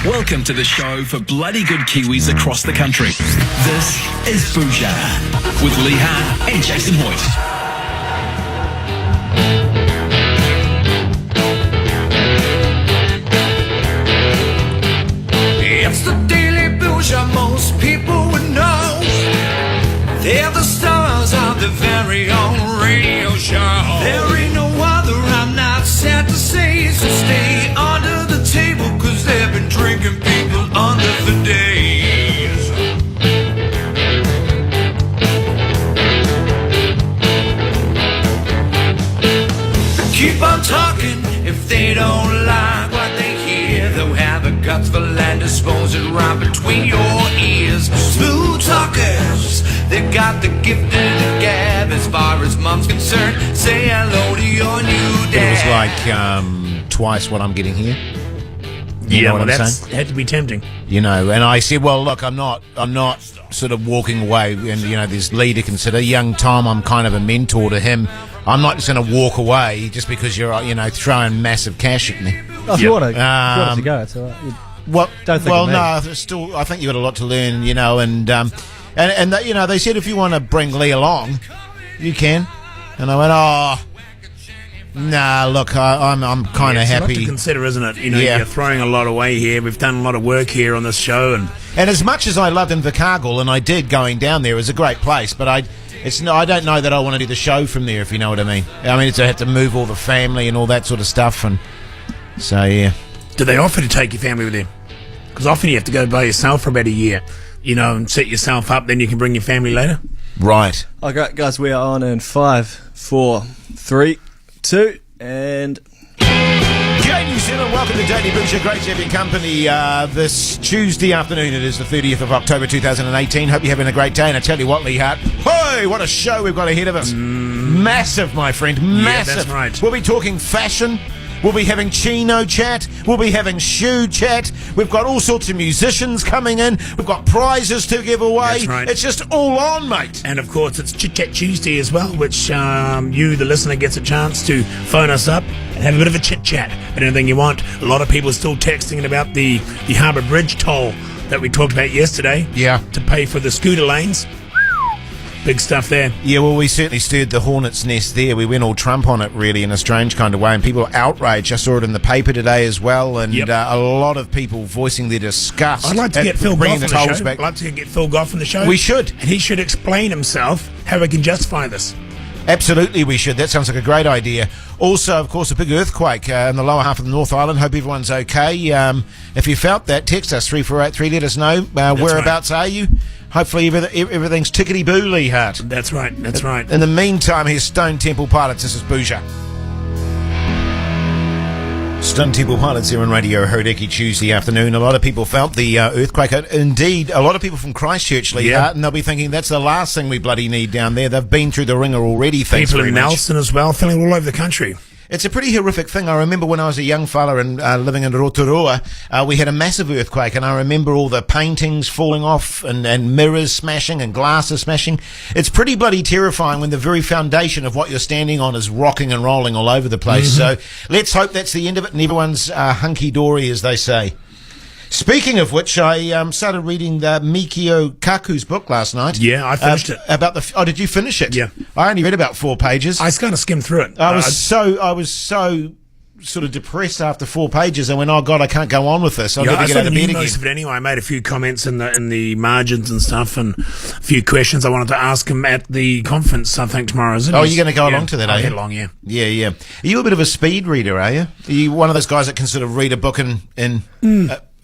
Welcome to the show for bloody good Kiwis across the country. This is Bhuja with Lee Hart and Jason Hoyt. It's the Daily Bhuja, most people would know. They're the stars of the very own radio show. There ain't no other, I'm not sad to say, so stay under the table, cause they've been drinking people under for days. Keep on talking if they don't like what they hear. They'll have the guts for land, dispose it right between your ears. Smooth talkers, they got the gift of the gab. As far as mom's concerned, say hello to your new dad. It was like twice what I'm getting here. You know what I'm saying? Had to be tempting. You know, and I said, well, look, I'm not sort of walking away. And, you know, there's Lee to consider. Young Tom, I'm kind of a mentor to him. I'm not just going to walk away just because you're, you know, throwing massive cash at me. Oh, if you want to go, it's all right. Well, Don't think well, of me. no, still, I think you've got a lot to learn, you know, and they, you know, they said if you want to bring Lee along, you can. And I went, nah, look, I'm kind of It's a lot happy. to consider, isn't it? You know, Yeah. you're throwing a lot away here. We've done a lot of work here on this show, and as much as I loved Invercargill, and I did going down there, it was a great place, but I don't know that I want to do the show from there, if you know what I mean. I mean, I have to move all the family and all that sort of stuff, and so, yeah. do they offer to take your family with them? Because often you have to go by yourself for about a year, you know, and set yourself up, then you can bring your family later. Right. Okay, guys, we are on in 5, 4, 3, 2, and... G'day New Zealand, welcome to Daily Bhuja. Great to have your company this Tuesday afternoon. It is the 30th of October 2018. Hope you're having a great day. And I tell you what, Lee Hart, hey, what a show we've got ahead of us. Massive, my friend, massive. Yeah, that's right. We'll be talking fashion. We'll be having chino chat. We'll be having shoe chat. We've got all sorts of musicians coming in. We've got prizes to give away. That's right. It's just all on, mate. And of course, it's Chit Chat Tuesday as well, which you, the listener, gets a chance to phone us up and have a bit of a chit chat about anything you want. A lot of people are still texting about the Harbour Bridge toll that we talked about yesterday. Yeah. To pay for the scooter lanes. Big stuff there. Yeah, well, we certainly stirred the hornet's nest there. We went all Trump on it, really, in a strange kind of way, and people are outraged. I saw it in the paper today as well, and a lot of people voicing their disgust. I'd like to get Phil bringing Goff on the tolls show. back. I'd like to get Phil Goff on the show. We should. And he should explain himself how we can justify this. Absolutely, we should. That sounds like a great idea. Also, of course, a big earthquake in the lower half of the North Island. Hope everyone's okay. If you felt that, text us 3483. Let us know. Whereabouts are you? Hopefully everything's tickety-boo, Lee Hart. That's right. That's right. In the meantime, here's Stone Temple Pilots. This is Bhuja. Stone Temple Pilots here on Radio Hodeki Tuesday afternoon. A lot of people felt the earthquake. Indeed, a lot of people from Christchurch, Lee Hart, and they'll be thinking that's the last thing we bloody need down there. They've been through the ringer already, thanks People very in much. Nelson as well, feeling all over the country. It's a pretty horrific thing. I remember when I was a young fella and living in Rotorua, we had a massive earthquake, and I remember all the paintings falling off and mirrors smashing and glasses smashing. It's pretty bloody terrifying when the very foundation of what you're standing on is rocking and rolling all over the place. So let's hope that's the end of it and everyone's hunky-dory, as they say. Speaking of which, I started reading Mikio Kaku's book last night. Yeah, I finished it. Oh, did you finish it? Yeah. I only read about 4 pages. I kind of skimmed through it. I was so sort of depressed after 4 pages. I went, oh God, I can't go on with this. I need to get out of bed again. Most of it anyway. I made a few comments in the margins and stuff, and a few questions I wanted to ask him at the conference. I think tomorrow, isn't it? Oh, you're going to go along to that, are you? I'll get along, yeah. Yeah. Are you a bit of a speed reader? Are you? Are you one of those guys that can sort of read a book in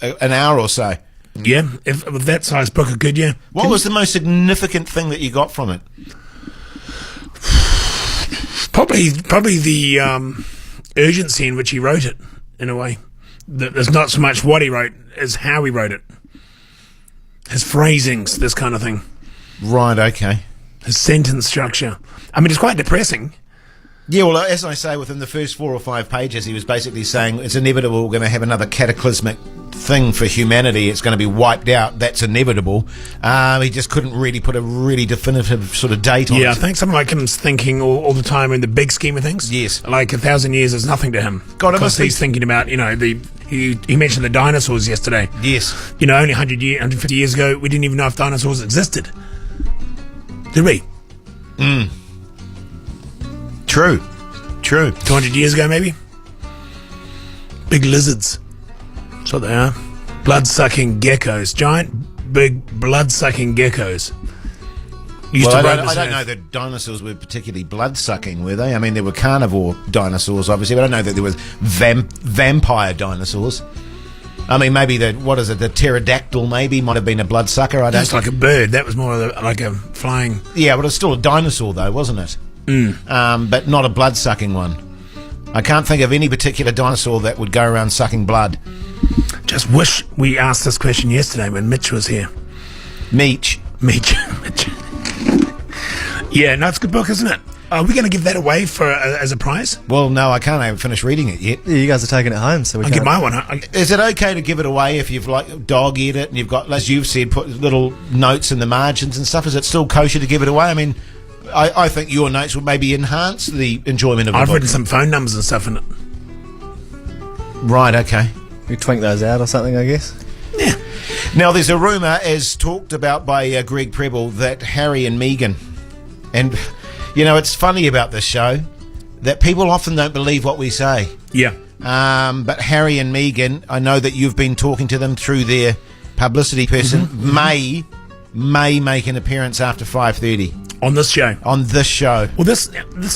an hour or so? Yeah, with that size book, I could, yeah. What was the most significant thing that you got from it? Probably the urgency in which he wrote it, in a way. There's not so much what he wrote as how he wrote it. His phrasings, this kind of thing. Right, okay. His sentence structure. I mean, it's quite depressing. Yeah, well, as I say, within the first 4 or 5 pages, he was basically saying it's inevitable we're going to have another cataclysmic thing for humanity. It's going to be wiped out. That's inevitable. He just couldn't really put a really definitive sort of date on it. Yeah, I think someone like him's thinking all the time in the big scheme of things. Yes. Like 1,000 years is nothing to him. God, it because must be- he's thinking about, he mentioned the dinosaurs yesterday. Yes. Only 150 years ago, we didn't even know if dinosaurs existed. Did we? True. 200 years ago, maybe? Big lizards. That's what they are. Blood-sucking geckos. Giant, big, blood-sucking geckos. Used Well, to I roam this don't earth. know that dinosaurs were particularly blood-sucking, were they? I mean, there were carnivore dinosaurs, obviously, but I don't know that there was vampire dinosaurs. I mean, maybe the pterodactyl maybe might have been a bloodsucker. I don't That's like a bird. That was more like a flying... Yeah, but it's still a dinosaur, though, wasn't it? But not a blood-sucking one. I can't think of any particular dinosaur that would go around sucking blood. Just wish we asked this question yesterday when Mitch was here. Mitch. Mitch. Yeah, no, it's a good book, isn't it? Are we going to give that away as a prize? Well, no, I can't even finish reading it yet. Yeah, you guys are taking it home, so we I'll can't. get my one. Is it okay to give it away if you've dog-eared it and you've got, as you've said, put little notes in the margins and stuff? Is it still kosher to give it away? I mean, I think your notes would maybe enhance the enjoyment of the I've book. written some phone numbers and stuff in it. Right, okay. We twink those out or something, I guess. Yeah. Now, there's a rumour, as talked about by Greg Preble, that Harry and Meghan, and, it's funny about this show, that people often don't believe what we say. Yeah. But Harry and Meghan, I know that you've been talking to them through their publicity person, may make an appearance after 5:30 On this show. on this show. Well, this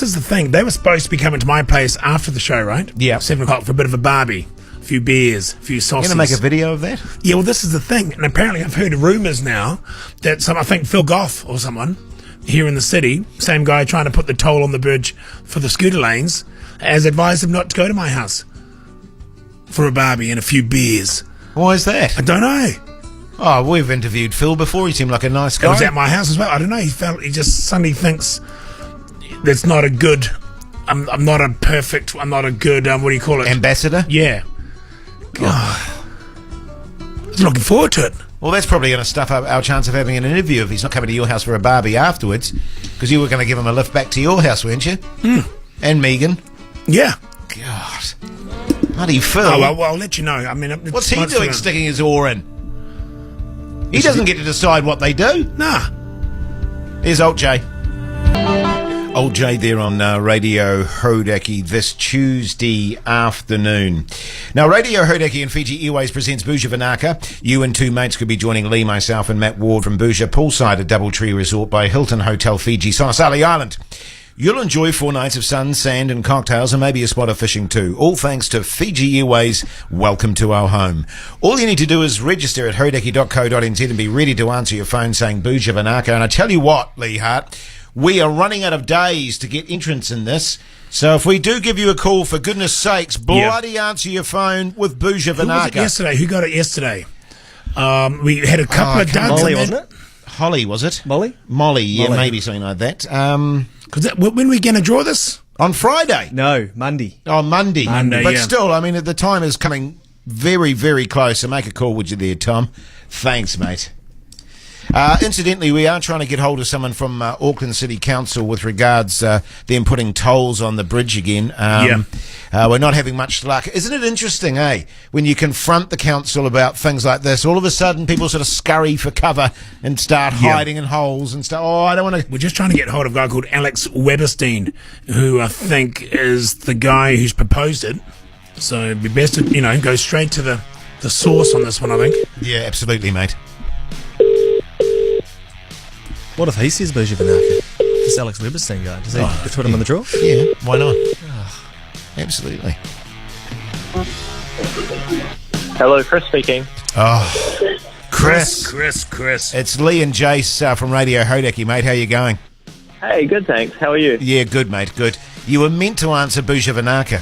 is the thing. They were supposed to be coming to my place after the show, right? Yeah. 7 o'clock for a bit of a barbie. A few beers, a few You sausages. going to make a video of that? Yeah, well, this is the thing. And apparently I've heard rumours now that I think Phil Goff or someone here in the city, same guy trying to put the toll on the bridge for the scooter lanes, has advised him not to go to my house for a barbie and a few beers. Why is that? I don't know. Oh, we've interviewed Phil before. He seemed like a nice It guy. was at my house as well. I don't know. He just suddenly thinks that's not a good. I'm not a good. What do you call it? Ambassador? Yeah. God. I was looking forward to it. Well, that's probably going to stuff up our chance of having an interview if he's not coming to your house for a barbie afterwards, because you were going to give him a lift back to your house, weren't you? And Megan. Yeah. God. Bloody Phil. Oh, well, I'll let you know. I mean, What's he doing sticking his oar in? He doesn't get to decide what they do. Nah. Here's Old Jay. Old Jay there on Radio Hodaki this Tuesday afternoon. Now, Radio Hodaki and Fiji Airways presents Bhuja Vinaka. You and two mates could be joining Lee, myself and Matt Ward from Bhuja poolside at Doubletree Resort by Hilton Hotel Fiji, Sonosali Island. You'll enjoy 4 nights of sun, sand and cocktails and maybe a spot of fishing too. All thanks to Fiji Airways. Welcome to our home. All you need to do is register at hodaki.co.nz and be ready to answer your phone saying Bhuja Vinaka. And I tell you what, Lee Hart, we are running out of days to get entrance in this. So if we do give you a call, for goodness sakes, bloody answer your phone with Bhuja Who was it Vinaka. yesterday? Who got it yesterday? We had a couple of duds. Molly, and wasn't it? Holly, was it? Molly? Molly, yeah, Molly. maybe something like that. When are we going to draw this? On Friday. No, Monday. Oh, Monday. Monday, But yeah. still, I mean, the time is coming very, very close. So make a call, would you there, Tom? Thanks, mate. Incidentally, we are trying to get hold of someone from Auckland City Council with regards them putting tolls on the bridge again. We're not having much luck. Isn't it interesting, when you confront the council about things like this, all of a sudden people sort of scurry for cover and start hiding in holes and stuff. Oh, I don't want to... We're just trying to get hold of a guy called Alex Weberstein, who I think is the guy who's proposed it. So it'd be best to, go straight to the source on this one, I think. Yeah, absolutely, mate. What if he says Bhuja Vinaka? This Alex Weberstein guy. Does he put him on the draw? Yeah, why not? Absolutely. Hello, Chris speaking. Oh, Chris. Chris. It's Lee and Jace from Radio Hodaki, mate. How you going? Hey, good, thanks. How are you? Yeah, good, mate, good. You were meant to answer Bhuja Vinaka.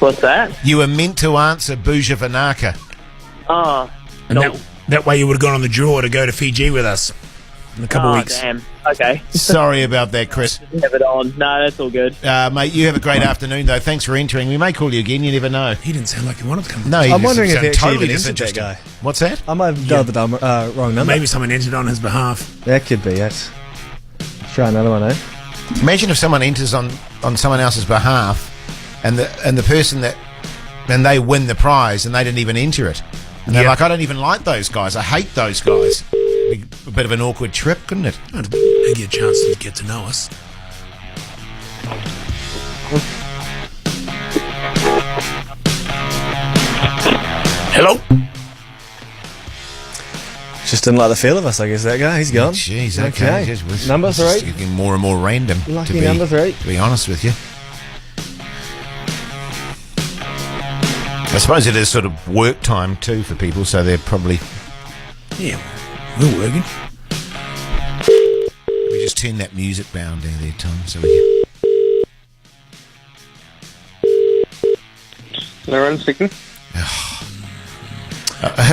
What's that? You were meant to answer Bhuja Vinaka. Ah, And that way you would have gone on the draw to go to Fiji with us. in a couple of weeks. Damn. Okay. Sorry about that, Chris. Have it on. No, that's all good. Mate, you have a great afternoon, though. Thanks for entering. We may call you again. You never know. He didn't sound like he wanted to come. No, I'm wondering if he actually totally even entered that disinterested. guy. What's that? I might have dialed the wrong number. Maybe someone entered on his behalf. That could be it. Let's try another one, eh? Imagine if someone enters on someone else's behalf, and the person and they win the prize, and they didn't even enter it, and they're Yeah. like, I don't even like those guys. I hate those guys. Be a bit of an awkward trip, couldn't it? I'd give you a chance to get to know us. Hello? Just didn't like the feel of us, I guess, that guy. He's gone. Jeez, okay. Just- Number it's just 3. getting more and more random. Lucky number 3. To be honest with you, I suppose it is sort of work time too for people, so they're probably. Yeah, we're working. We just turn that music down there, Tom, so we Lauren speaking.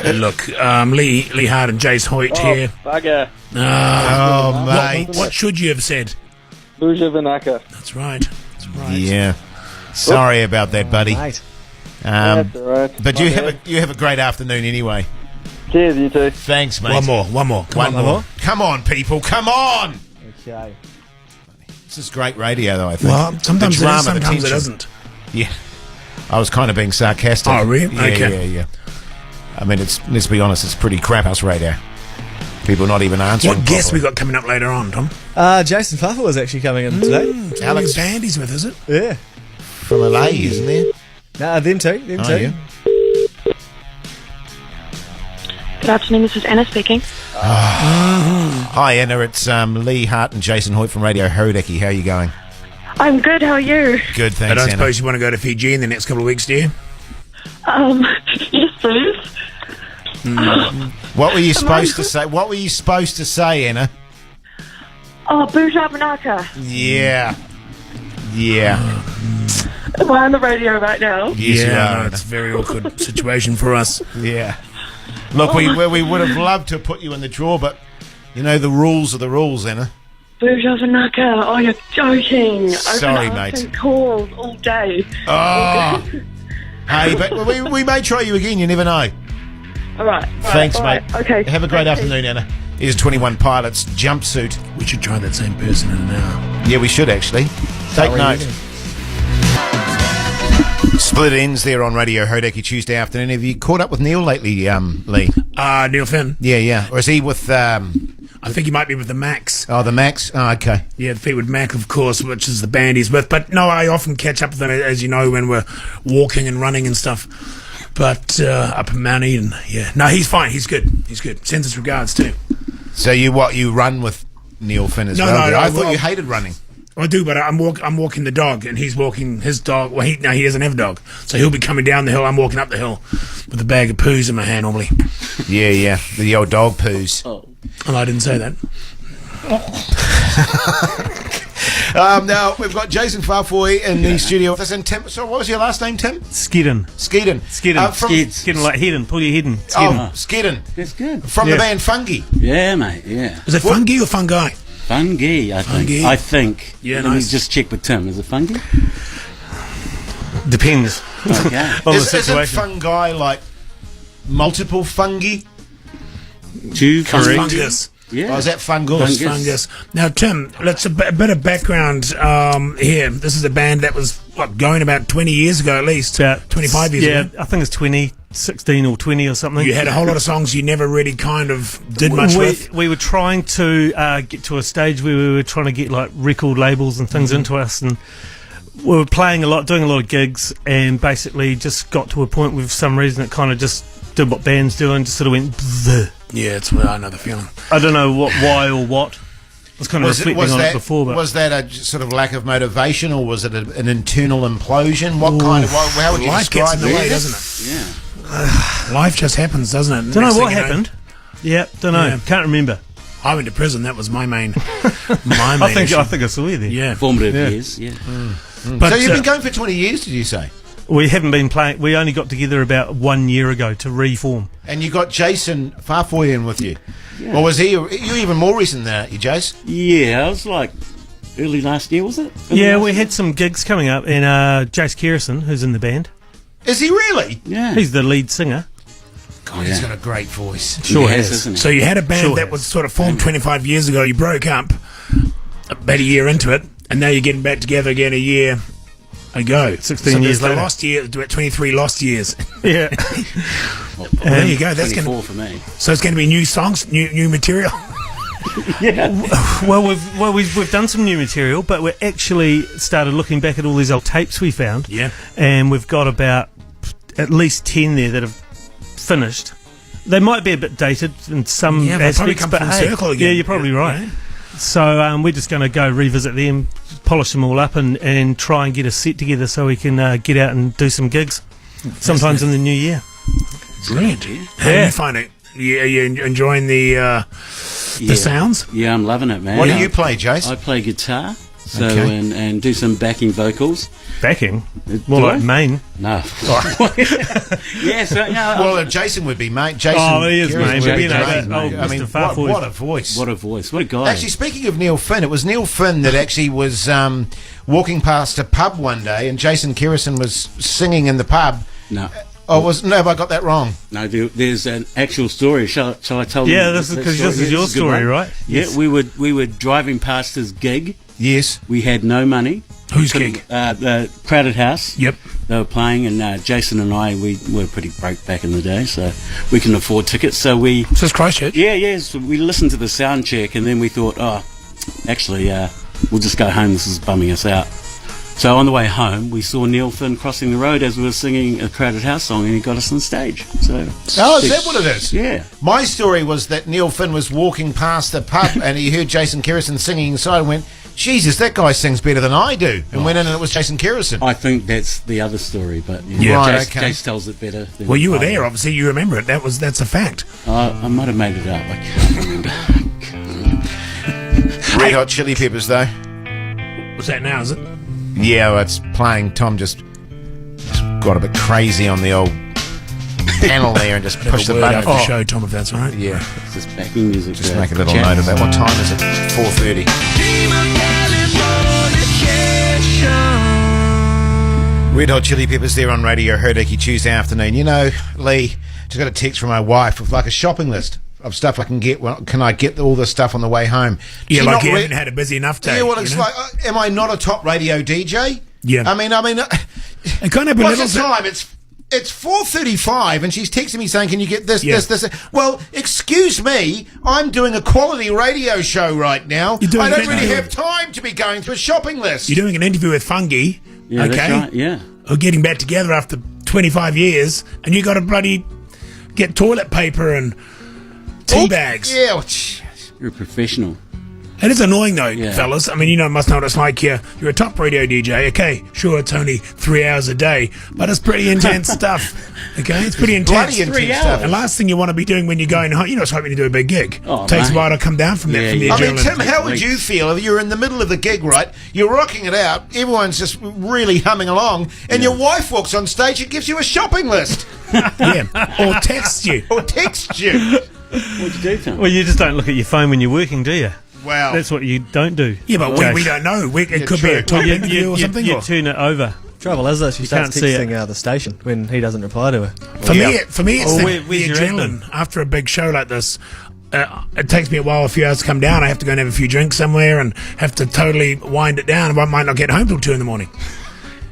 Look, Lee Hart and Jace Hoyt here. Bugger. Oh, mate. What should you have said? Bhuja Vinaka. That's right. That's right. Yeah. Sorry about that, buddy. Mate. That's alright. But you have a great afternoon anyway. Cheers, you too. Thanks, mate. One more. One more. Come on, people. Come on. Okay. This is great radio, though, I think. Well, sometimes The it is, drama, the sometimes it tension. isn't. Yeah. I was kind of being sarcastic. Oh, really? Yeah, Okay. yeah. I mean, let's be honest, it's pretty crap house radio. People not even answering. What guests we properly. got coming up later on, Tom? Jason Pfeffer was actually coming in today. Alex- Alex Bandy's with, is it? Yeah. From LA, isn't there? Nah, them two. Oh, yeah. Good afternoon, this is Anna speaking. Hi, Anna. It's Lee Hart and Jason Hoyt from Radio Hodaki. How are you going? I'm good, how are you? Good, I thanks, don't Anna. suppose you want to go to Fiji in the next couple of weeks, do you? Yes, please. What were you supposed to say? What were you supposed to say, Anna? Oh, Bhuja Vinaka. Yeah. Yeah. Am I on the radio right now? Yes, you yeah, are, no, it's a very awkward situation for us. Yeah. Look, we would have loved to put you in the draw, but you know the rules are the rules, Anna. Bhuja Vinaka. Oh, you're joking. Sorry, I've been mate. answering calls all day. Oh. Hey, but we may try you again. You never know. All right. Thanks, all mate. right, okay. Have a great Thank you. afternoon, Anna. Here's 21 Pilots jumpsuit. We should try that same person in an hour. Yeah, we should actually. Take note. Split ends there on Radio Hodaki Tuesday afternoon. Have you caught up with Neil lately, Lee? Neil Finn. Yeah. Or is he with I think he might be with the Max. the Max? Oh, okay. Yeah, the Fleetwood Mac, of course, which is the band he's with. But no, I often catch up with them, as you know, when we're walking and running and stuff. But up in Mount Eden, yeah. No, he's fine. He's good. He's good. Sends us regards, too. So you run with Neil Finn as No, well? no, I I- thought you hated running. I do, but I'm walking the dog, and he's walking his dog. Well, he doesn't have a dog, so he'll be coming down the hill. I'm walking up the hill with a bag of poos in my hand normally. Yeah. The old dog poos. Oh, I didn't say that. Now we've got Jason Farfoy in the studio with us, and Tim. So, what was your last name, Tim? Skedden. Skedden. From Skedden like heading. Pull your head in. Oh, Skedden. That's good. From the band Fungi. Yeah, mate, yeah. Is it fungi or fungi? Fungi, I think. Fungi. I think. Yeah, Let me nice. just check with Tim. Is it fungi? Depends Okay. on the Isn't situation. fungi like multiple fungi? Two fungi. Fungus. Yeah. Or is that fungus? Fungus. Now, Tim, let's a bit of background here. This is a band that was going about 20 years ago, at least. About 25 years yeah, ago. I think it's 2016 or 20 or something. You had a whole lot of songs you never really kind of did much with. We were trying to get to a stage where we were trying to get like record labels and things into us, and we were playing a lot, doing a lot of gigs, and basically just got to a point with some reason it kind of just did what bands do and just sort of went bzzz. Yeah, it's I know the feeling. I don't know why or what. I was kind of reflecting on it before, but was that a sort of lack of motivation, or was it an internal implosion? What kind of? How would you Life gets describe in the way, it? doesn't it? Yeah. Life just happens, doesn't it? don't know Next what thing you know, happened. Yeah, don't know. Yeah. Can't remember. I went to prison. That was my main. I think I saw you there. Yeah. Formative Yeah. years, yeah. But, So you've been going for 20 years, did you say? We haven't been playing. We only got together about 1 year ago to reform. And you got Jason Farfoy in with you. Well, was he? You even more recent than that, you, Jace? Yeah, it was like early last year, was it? Yeah, we had some gigs coming up, and Jace Kerrison, who's in the band, Is he really? Yeah. he's the lead singer. God, he's got a great voice. Sure He has, has. isn't he? So you had a band Sure that has. was sort of formed 25 years ago. You broke up about a year into it, and now you're getting back together again a year ago. 16 so years there's the later. lost year, 23 lost years. Yeah. Well, there you go. That's 24 going. for me. So it's going to be new songs, new material. Well, we've done some new material, but we actually started looking back at all these old tapes we found. Yeah. And we've got about at least 10 there that have finished. They might be a bit dated in some Yeah, they'll probably aspects, come but full hey, circle again. yeah, you're probably right. Yeah. So we're just going to go revisit them, polish them all up, and try and get a set together so we can get out and do some gigs, sometimes in the new year. Brilliant. How do you find it? Are you enjoying the sounds? Yeah, I'm loving it, man. What do you play, Jace? I play guitar, so Okay. and do some backing vocals. Backing? More Do like I? main. No. Yes, no. Well, Jason would be mate. Jason. Oh, he is Kerrison main, would but be you know, Jason. that old I mean, Mr. Farfoy. what a voice! What a voice! What a guy! Actually, speaking of Neil Finn, it was Neil Finn that actually was walking past a pub one day, and Jason Kerrison was singing in the pub. no. Oh, have I got that wrong? No, there's an actual story. Shall I tell you? Yeah, this is that because story? this is Yeah, your it's a good story, one. right? Yeah, Yes. we were driving past his gig. Yes. We had no money. Whose gig? The Crowded House. Yep. They were playing, and Jason and I, we were pretty broke back in the day, so we couldn't afford tickets. So we, So it's Christchurch. so we listened to the sound check, and then we thought, actually, we'll just go home. This is bumming us out. So on the way home, we saw Neil Finn crossing the road as we were singing a Crowded House song, and he got us on stage. So Oh, is that what it is? yeah. My story was that Neil Finn was walking past the pub and he heard Jason Kerrison singing inside and went, Jesus, that guy sings better than I do. And went in and it was Jason Kerrison. I think that's the other story, but Yeah. Right, Jace, okay. Jace tells it better. Than Well, you were I do. there. Obviously, you remember it. That's a fact. I might have made it up. I can't remember. Red Hot Chili Peppers, though. What's that now? Is it? Yeah, well, it's playing. Tom just got a bit crazy on the old panel there and just pushed the Word button. after the show, Tom, if that's all right. Yeah, It's just backing music. just for make a little chat. note of that. What time is it? 4:30. Red Hot Chili Peppers there on Radio Herdickie Tuesday afternoon. You know, Lee, just got a text from my wife with like a shopping list of stuff I can get. Well, can I get all this stuff on the way home? Yeah, She like not you re- haven't had a busy enough day. Yeah, well, it's you know? like, am I not a top radio DJ? Yeah. I mean, It kind of what's belittles the it. time? It's 4:35, and she's texting me saying, "Can you get this, Yeah. this?" Well, excuse me, I'm doing a quality radio show right now. You're doing I don't it, really no. have time to be going through a shopping list. You're doing an interview with Fungi. Yeah, okay. that's right. Yeah. Or getting back together after 25 years, and you got to bloody get toilet paper and tea bags. Yeah. Well, jeez. You're a professional. It is annoying though, Yeah. fellas. I mean, must know what it's like here. You're a top radio DJ. Okay, sure, it's only 3 hours a day, but it's pretty intense stuff. Okay, it's pretty intense. Bloody intense stuff. And last thing you want to be doing when you're going home, it's hoping to do a big gig. Oh, Takes mate. a while to come down from that. Yeah, From the yeah. I mean, adrenaline. Tim, how would you feel if you're in the middle of the gig, right? You're rocking it out, everyone's just really humming along, and your wife walks on stage and gives you a shopping list Yeah, or text you. or texts you. What'd you do, Tim? Well, you just don't look at your phone when you're working, do you? Wow. That's what you don't do. Yeah, but Okay. we don't know. It could be true. a top Well, interview or something. You or- turn it over. Trouble is, though, she starts can't see it. texting the station when he doesn't reply to her. For me, it's Oh, the where's your adrenaline. After a big show like this, it takes me a while, a few hours to come down. I have to go and have a few drinks somewhere and have to totally wind it down. I might not get home till 2 in the morning.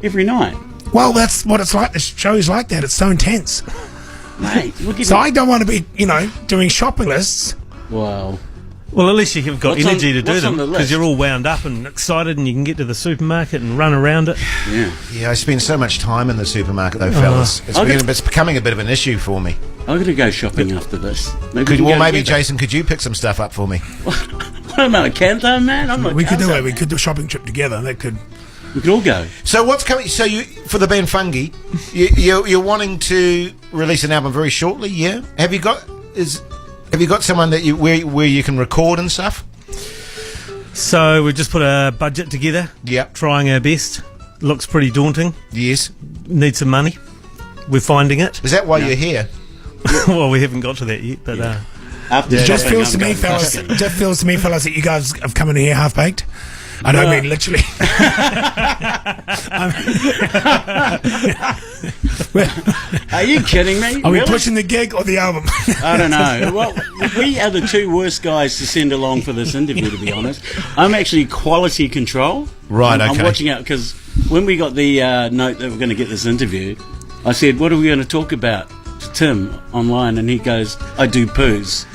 Every night. Well, that's what it's like. The show's like that. It's so intense. Mate, look at So I don't want to be, doing shopping lists. Wow. Well, at least you've got What's energy on- to do what's them on the because list? you're all wound up and excited, and you can get to the supermarket and run around it. Yeah. Yeah, I spend so much time in the supermarket, though, fellas. It's becoming a bit of an issue for me. I'm going to go shopping after this. Maybe we can Well, go maybe, together. Jason, could you pick some stuff up for me? What am I, a Canto, man? I'm not We could do Canto. it. We could do a shopping trip together. That could. We could all go. So what's coming? So you, for the band Fungi, you're wanting to release an album very shortly, yeah? Have you got someone that where you can record and stuff? So we just put a budget together, Yep. trying our best. looks pretty daunting. Yes. Need some money. We're finding it. Is that why you're here? Well, we haven't got to that yet, but After It just shopping, feels to I'm me, going fellas. busking. It just feels to me, fellas, that you guys have come in here half baked. I don't mean literally. Are you kidding me? Are we Really? pushing the gig or the album? I don't know. Well, we are the two worst guys to send along for this interview, to be honest. I'm actually quality control. Right, I'm okay. watching out because when we got the note that we're going to get this interview, I said, "What are we going to talk about?" to Tim online, and he goes, "I do poos."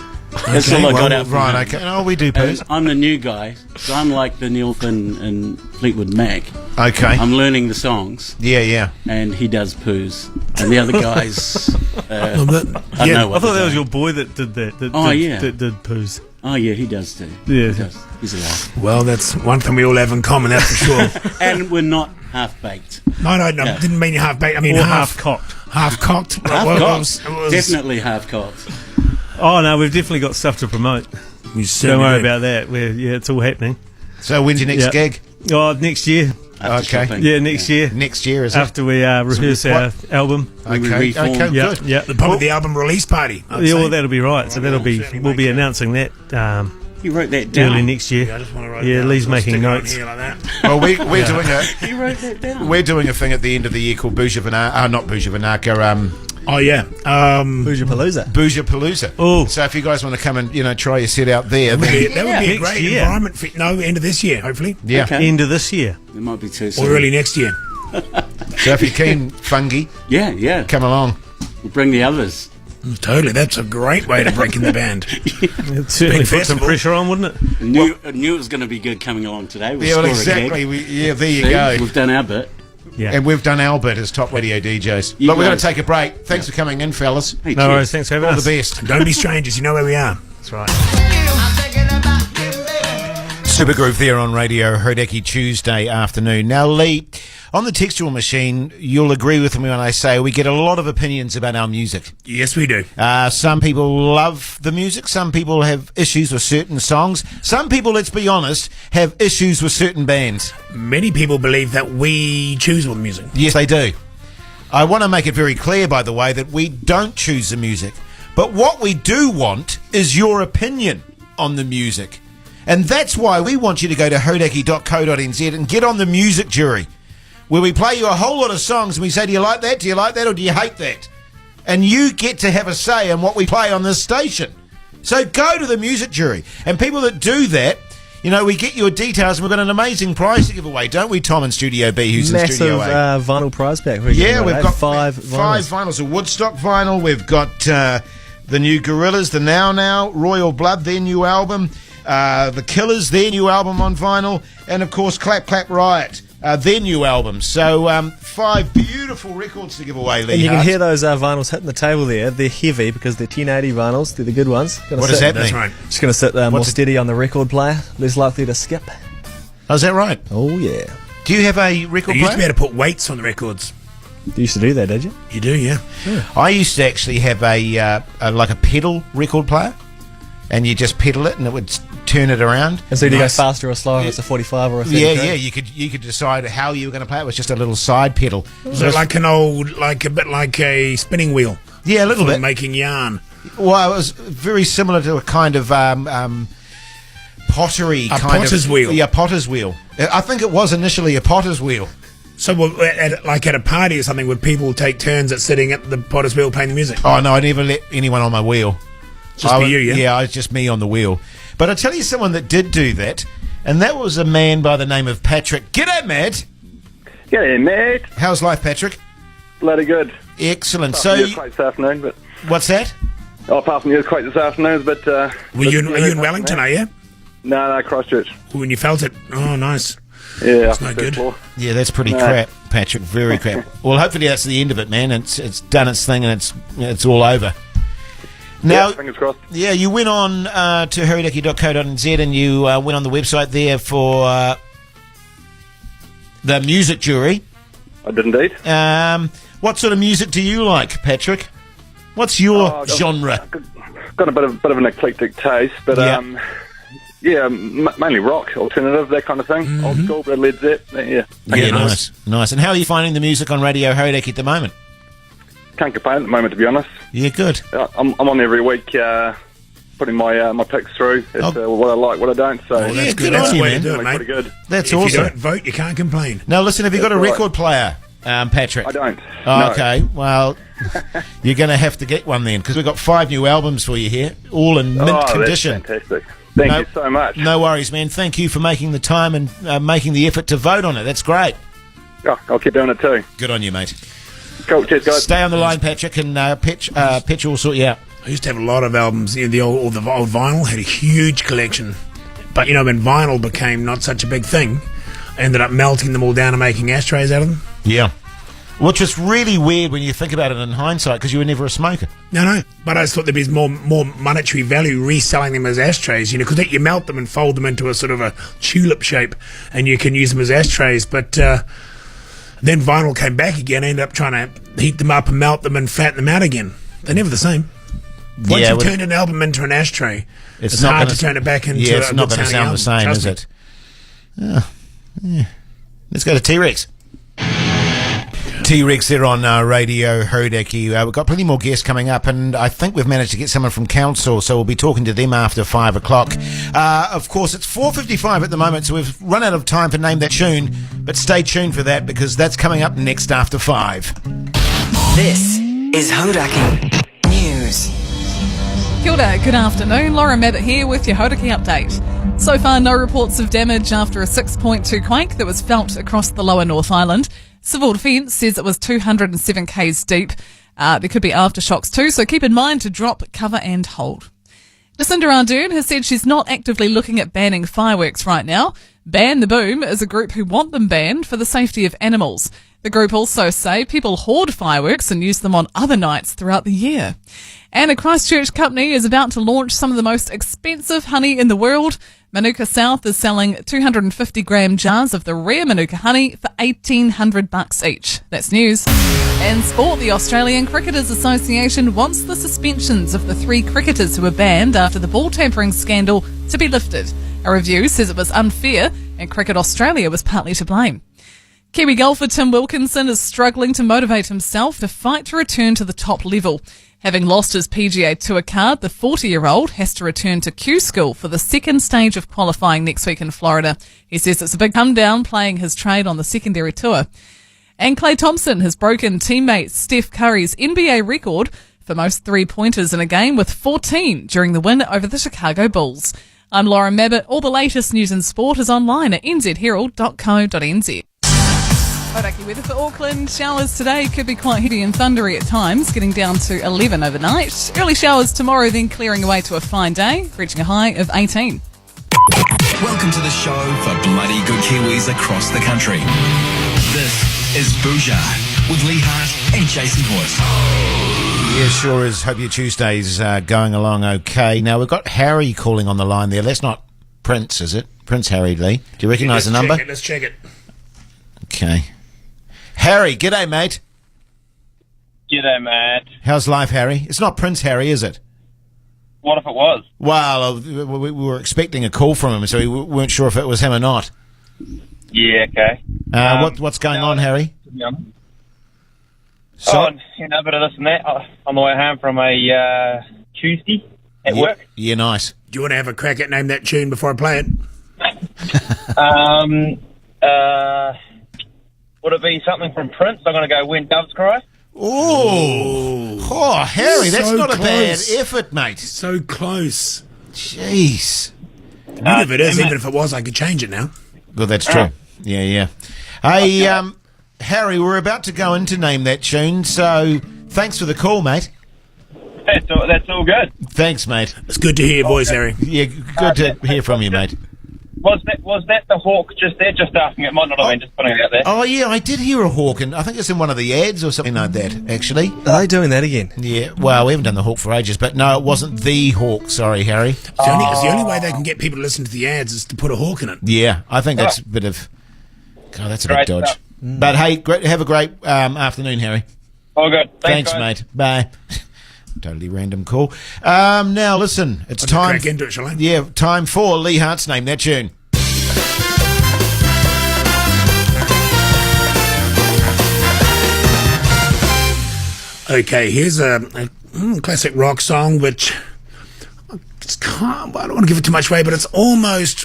That's all I got out from him. Right, okay. Oh, we do And poos. I'm the new guy, so I'm like the Neil Finn and Fleetwood Mac. Okay. I'm learning the songs, Yeah. and he does poos, and the other guys, I don't Yeah. know I what thought that they're was your doing. boy that did that. That Oh, did, yeah. That did poos. Oh yeah, he does too. Yeah. He does. He's alive. Well, that's one thing we all have in common, that's for sure. And we're not half baked. No, Yeah. didn't mean half baked. I mean Or half half-cocked. half cocked. Half Well, cocked. it was- Definitely half cocked. Oh, no, we've definitely got stuff to promote. we Don't certainly worry do. about that. It's all happening. So when's your next Yeah. gig? Oh, next year. After Okay. shopping. Yeah, next year. Next year, is it? After we rehearse our album. We Okay, reform. okay, Yeah, good. yeah. Probably the album release party. I'd Yeah, say. well, that'll be right. So that'll be certainly we'll be make that. announcing that He wrote that down. early next year. Yeah, I just want to write it Yeah, down. Lee's I'll making stick it on notes. here like that. Well, we're doing a He wrote that down. we're doing a thing at the end of the year called Bhuja Vinaka. Not Bhuja Vinaka. Oh yeah. Bhuja Palooza. Bhuja Palooza. Oh. So if you guys want to come and try your set out there, That would be then a Next great year. environment for end of this year, hopefully. yeah. Okay. End of this year. It might be too soon. Or early next year. So if you're keen, fungi, Yeah. come along. We'll bring the others. Totally. That's a great way to break in the band. It'd certainly put some festival. pressure on, wouldn't it? Knew it was going to be good coming along today. We'll Yeah, well, score a exactly. gig. There you See? go. We've done our bit. Yeah. And we've done Albert as top radio DJs. You Look, we're going guys- to take a break. Thanks for coming in, fellas. Hey, No cheers. worries. Thanks for having All us. the best. Don't be strangers. You know where we are. That's right. Super Groove there on Radio Hodaki Tuesday afternoon. Now, Lee, on the textual machine, you'll agree with me when I say we get a lot of opinions about our music. Yes, we do. Some people love the music. Some people have issues with certain songs. Some people, let's be honest, have issues with certain bands. Many people believe that we choose all the music. Yes, they do. I want to make it very clear, by the way, that we don't choose the music. But what we do want is your opinion on the music. And that's why we want you to go to hodaki.co.nz and get on the music jury, where we play you a whole lot of songs and we say, do you like that? Do you like that? Or do you hate that? And you get to have a say in what we play on this station. So go to the music jury. And people that do that, we get your details and we've got an amazing prize to give away, don't we, Tom in Studio B, who's in Massive Studio A? vinyl prize pack. We're Yeah, giving we've away got five vinyls. A Woodstock vinyl. We've got the new Gorillaz, the Now, Royal Blood, their new album. The Killers, their new album on vinyl. And, of course, Clap Clap Riot, their new album. So 5 beautiful records to give away, Lee. And you can Hart. hear those vinyls hitting the table there. They're heavy because they're 1080 vinyls. They're the good ones. Gonna What does sit- that mean? That's right. Just going to sit more What's it- steady on the record player. Less likely to skip. Oh, is that right? Oh, yeah. Do you have a record You used to be player? able to put weights on the records. You used to do that, did you? You do, yeah. I used to actually have a pedal record player, and you just pedal it and it would turn it around. And so do you go Nice. faster or slower? It's a 45 or a 33? Yeah, you could decide how you were going to play it. It was just a little side pedal. So like a bit like a spinning wheel. Yeah, a little For bit. making yarn. Well, it was very similar to a kind of pottery A kind potter's of wheel. Yeah, potter's wheel. I think it was initially a potter's wheel. So at a party or something, would people take turns at sitting at the potter's wheel playing the music? Oh no, I never let anyone on my wheel. Just I for was- you, yeah? Yeah, it was just me on the wheel. But I tell you someone that did do that, and that was a man by the name of Patrick. G'day, Matt. G'day, mate. How's life, Patrick? Bloody good. Excellent. Apart So, from you, quite this afternoon, but what's that? apart from you, quite this afternoon, but Are you in Wellington, are you? No, Christchurch. When you felt it? Oh, nice. Yeah, That's off the no third good. floor. Yeah, that's pretty No. crap, Patrick. Very crap. Well, hopefully that's the end of it, man. It's done its thing and it's all over. Now, Yeah, fingers crossed. yeah, you went on to haridaki.co.nz and you went on the website there for the music jury. I did indeed. What sort of music do you like, Patrick? What's your Oh, genre? Got a bit of an eclectic taste, but Yeah. Mainly rock, alternative, that kind of thing. Old school, but Led Zepp. Yeah. Yeah, nice. And how are you finding the music on Radio Hodaki at the moment? Can't complain at the moment, to be honest. Yeah, good. I'm on every week, putting my picks through. It's what I like, what I don't. So that's good. That's the way to man. do it, mate. pretty good. That's If awesome. you don't vote, you can't complain. Now, listen, have you got a That's right. record player, Patrick? I don't. Oh, No. okay, well, you're going to have to get one then, because we've got 5 new albums for you here, all in mint condition. That's fantastic. Thank you so much. No worries, man. Thank you for making the time and making the effort to vote on it. That's great. Oh, I'll keep doing it too. Good on you, mate. Cool, cheers, guys. Stay on the line, Patrick, and Pitch will sort you out. I used to have a lot of albums. The old vinyl had a huge collection, but when vinyl became not such a big thing, I ended up melting them all down and making ashtrays out of them. Yeah. Which is really weird when you think about it in hindsight, because you were never a smoker. No, but I just thought there'd be more monetary value reselling them as ashtrays, because you melt them and fold them into a sort of a tulip shape, and you can use them as ashtrays. But then vinyl came back again. I ended up trying to heat them up and melt them and flatten them out again. They're never the same. Once you've turned an album into an ashtray, it's not hard gonna, to turn it back into it's a not good going to sounding sound the album. same, Trust is me. it? Yeah. Let's go to T-Rex. T-Rex there on Radio Hodaki. We've got plenty more guests coming up, and I think we've managed to get someone from council, so we'll be talking to them after 5 o'clock. Of course, it's 4:55 at the moment, so we've run out of time to name that tune, but stay tuned for that, because that's coming up next after 5. This is Hodaki News. Kia ora, good afternoon. Laura Mabbott here with your Hodaki update. So far, no reports of damage after a 6.2 quake that was felt across the lower North Island. Civil Defence says it was 207 k's deep. There could be aftershocks too, so keep in mind to drop, cover and hold. Jacinda Ardern has said she's not actively looking at banning fireworks right now. Ban the Boom is a group who want them banned for the safety of animals. The group also say people hoard fireworks and use them on other nights throughout the year. And a Christchurch company is about to launch some of the most expensive honey in the world. Manuka South is selling 250-gram jars of the rare Manuka honey for $1,800 each. That's news. In sport, the Australian Cricketers Association wants the suspensions of the 3 cricketers who were banned after the ball tampering scandal to be lifted. A review says it was unfair and Cricket Australia was partly to blame. Kiwi golfer Tim Wilkinson is struggling to motivate himself to fight to return to the top level. Having lost his PGA Tour card, the 40-year-old has to return to Q School for the second stage of qualifying next week in Florida. He says it's a big come down playing his trade on the secondary tour. And Klay Thompson has broken teammate Steph Curry's NBA record for most three-pointers in a game with 14 during the win over the Chicago Bulls. I'm Laura Mabbott. All the latest news and sport is online at nzherald.co.nz. Hodaki weather for Auckland. Showers today could be quite heavy and thundery at times, getting down to 11 overnight. Early showers tomorrow, then clearing away to a fine day, reaching a high of 18. Welcome to the show for bloody good Kiwis across the country. This is Bhuja with Lee Hart and Jason Hoyt. Yeah, sure is. Hope your Tuesday's going along okay. Now, we've got Harry calling on the line there. That's not Prince, is it? Prince Harry Lee. Do you recognise the number? Let's check it. Okay. Harry, g'day, mate. G'day, mate. How's life, Harry? It's not Prince Harry, is it? What if it was? Well, we were expecting a call from him, so we weren't sure if it was him or not. Yeah, okay. What's going on, Harry? To be honest. A bit of this and that. On the way home from a Tuesday at work. Yeah, nice. Do you want to have a crack at name that tune before I play it? Would it be something from Prince? I'm going to go When Doves Cry. Oh, Harry, that's So not a bad close. effort, mate. So close. Jeez. Good if it is. Even if it was, I could change it now. Well, that's true. Yeah. Hey, Harry, we're about to go into Name That Tune, so thanks for the call, mate. That's all good. Thanks, mate. It's good to hear your voice, Harry. Yeah, good to hear from you, mate. Was that the hawk just there? Just asking. It might not have been. Just putting it out there. Oh, yeah, I did hear a hawk, and I think it's in one of the ads or something like that, actually. Are they doing that again? Yeah, well, we haven't done the hawk for ages, but no, it wasn't the hawk, sorry, Harry. It's the only way they can get people to listen to the ads is to put a hawk in it. Yeah, I think that's a bit of... God, that's a bit Great dodge. stuff. But hey, have a great afternoon, Harry. All good. Thanks, guys. mate. Bye. Totally random call. Now listen, it's time. Crack into it, shall I? Yeah, time for Lee Hart's Name That Tune. Okay, here's a classic rock song, which I don't want to give it too much away, but it's almost